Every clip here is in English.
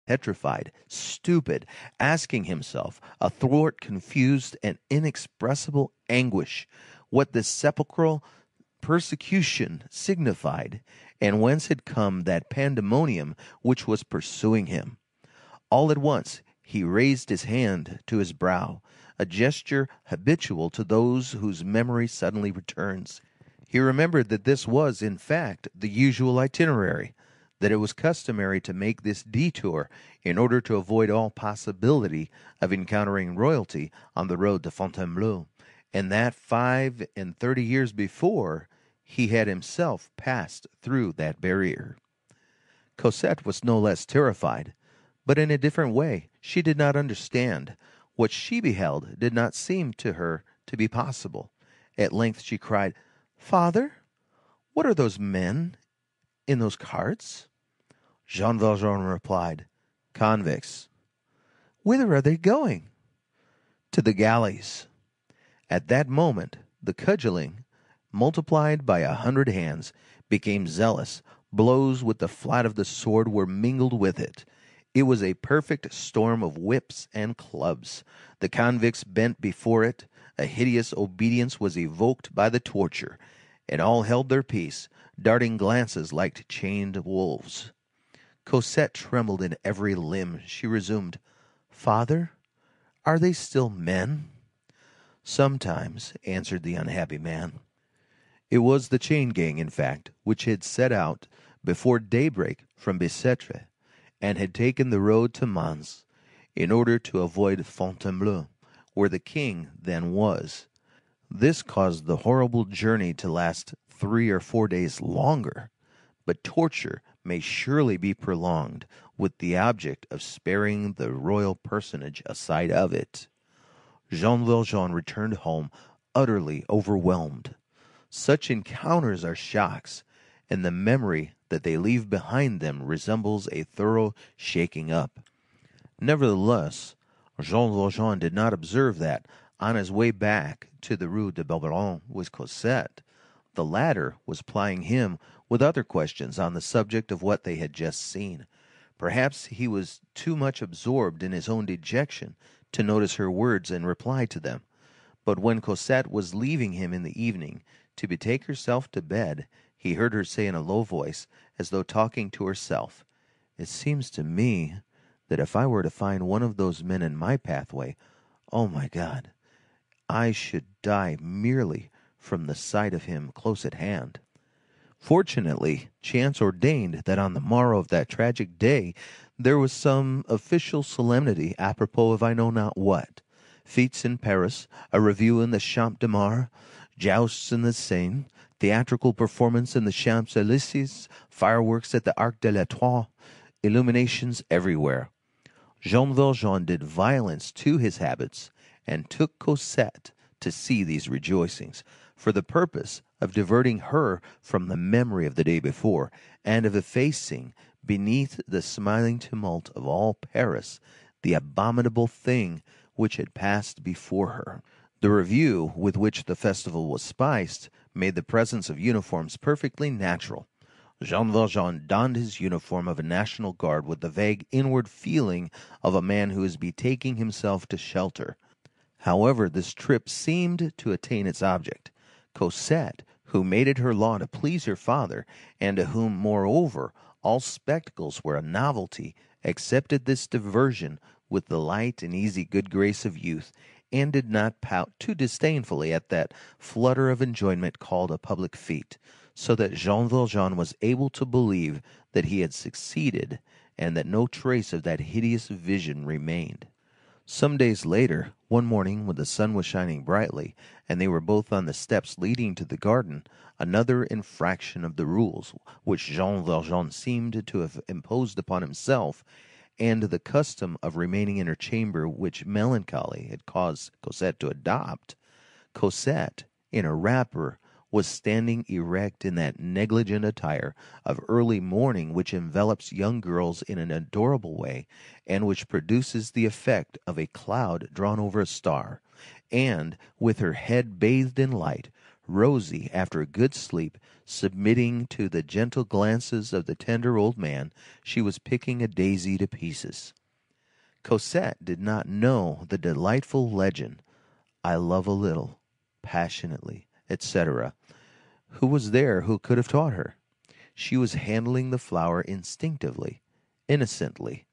petrified, stupid, asking himself, athwart confused and inexpressible anguish, what this sepulchral persecution signified, and whence had come that pandemonium which was pursuing him. All at once he raised his hand to his brow, a gesture habitual to those whose memory suddenly returns. He remembered that this was, in fact, the usual itinerary, that it was customary to make this detour in order to avoid all possibility of encountering royalty on the road to Fontainebleau, and that 35 years before he had himself passed through that barrier. Cosette was no less terrified, but in a different way. She did not understand. What she beheld did not seem to her to be possible. At length she cried, "Father, what are those men in those carts?" Jean Valjean replied, "Convicts." "Whither are they going?" "To the galleys." At that moment the cudgelling, multiplied by 100 hands, became zealous. Blows with the flat of the sword were mingled with it. It was a perfect storm of whips and clubs. The convicts bent before it. A hideous obedience was evoked by the torture, and all held their peace, darting glances like chained wolves. Cosette trembled in every limb. She resumed, "Father, are they still men?" "Sometimes," answered the unhappy man. It was the chain gang, in fact, which had set out before daybreak from Bicêtre, and had taken the road to Mans, in order to avoid Fontainebleau, where the king then was. This caused the horrible journey to last 3 or 4 days longer, but torture may surely be prolonged with the object of sparing the royal personage a sight of it. Jean Valjean returned home utterly overwhelmed. Such encounters are shocks, and the memory that they leave behind them resembles a thorough shaking up. Nevertheless, Jean Valjean did not observe that, on his way back to the Rue de Babylone with Cosette, the latter was plying him with other questions on the subject of what they had just seen. Perhaps he was too much absorbed in his own dejection to notice her words and reply to them. But when Cosette was leaving him in the evening to betake herself to bed, he heard her say in a low voice, as though talking to herself, "It seems to me that if I were to find one of those men in my pathway, oh my God, I should die merely from the sight of him close at hand." Fortunately, chance ordained that on the morrow of that tragic day there was some official solemnity apropos of I know not what. Fêtes in Paris, a review in the Champ de Mars, jousts in the Seine, theatrical performance in the Champs-Élysées, fireworks at the Arc de l'Étoile, illuminations everywhere. Jean Valjean did violence to his habits and took Cosette to see these rejoicings, for the purpose of diverting her from the memory of the day before, and of effacing, beneath the smiling tumult of all Paris, the abominable thing which had passed before her. The review with which the festival was spiced made the presence of uniforms perfectly natural. Jean Valjean donned his uniform of a National Guard with the vague inward feeling of a man who is betaking himself to shelter. However, this trip seemed to attain its object. Cosette, who made it her law to please her father, and to whom, moreover, all spectacles were a novelty, accepted this diversion with the light and easy good grace of youth, and did not pout too disdainfully at that flutter of enjoyment called a public fête, so that Jean Valjean was able to believe that he had succeeded, and that no trace of that hideous vision remained. Some days later, one morning when the sun was shining brightly, and they were both on the steps leading to the garden, another infraction of the rules which Jean Valjean seemed to have imposed upon himself, and the custom of remaining in her chamber which melancholy had caused Cosette to adopt, Cosette, in a wrapper, was standing erect in that negligent attire of early morning which envelops young girls in an adorable way, and which produces the effect of a cloud drawn over a star, and, with her head bathed in light, Rosy, after a good sleep, submitting to the gentle glances of the tender old man, she was picking a daisy to pieces. Cosette did not know the delightful legend, "I love a little, passionately," etc. Who was there who could have taught her? She was handling the flower instinctively, innocently,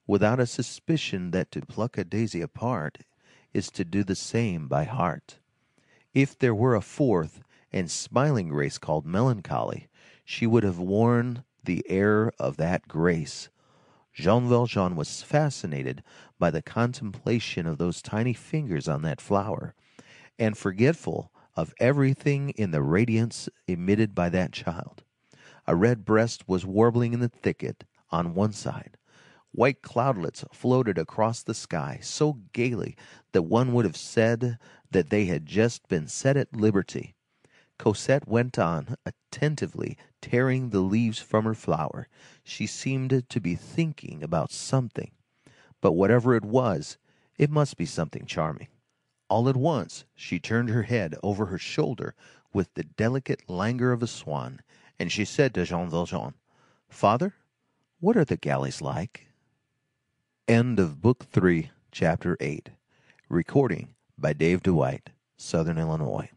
without a suspicion that to pluck a daisy apart is to do the same by heart. If there were a fourth and smiling grace called melancholy, she would have worn the air of that grace. Jean Valjean was fascinated by the contemplation of those tiny fingers on that flower, and forgetful of everything in the radiance emitted by that child. A red breast was warbling in the thicket on one side. White cloudlets floated across the sky so gaily that one would have said that they had just been set at liberty. Cosette went on, attentively tearing the leaves from her flower. She seemed to be thinking about something, but whatever it was, it must be something charming. All at once she turned her head over her shoulder with the delicate languor of a swan, and she said to Jean Valjean, "Father, what are the galleys like?" End of Book 3, Chapter 8. Recording by Dave Dwight, Southern Illinois.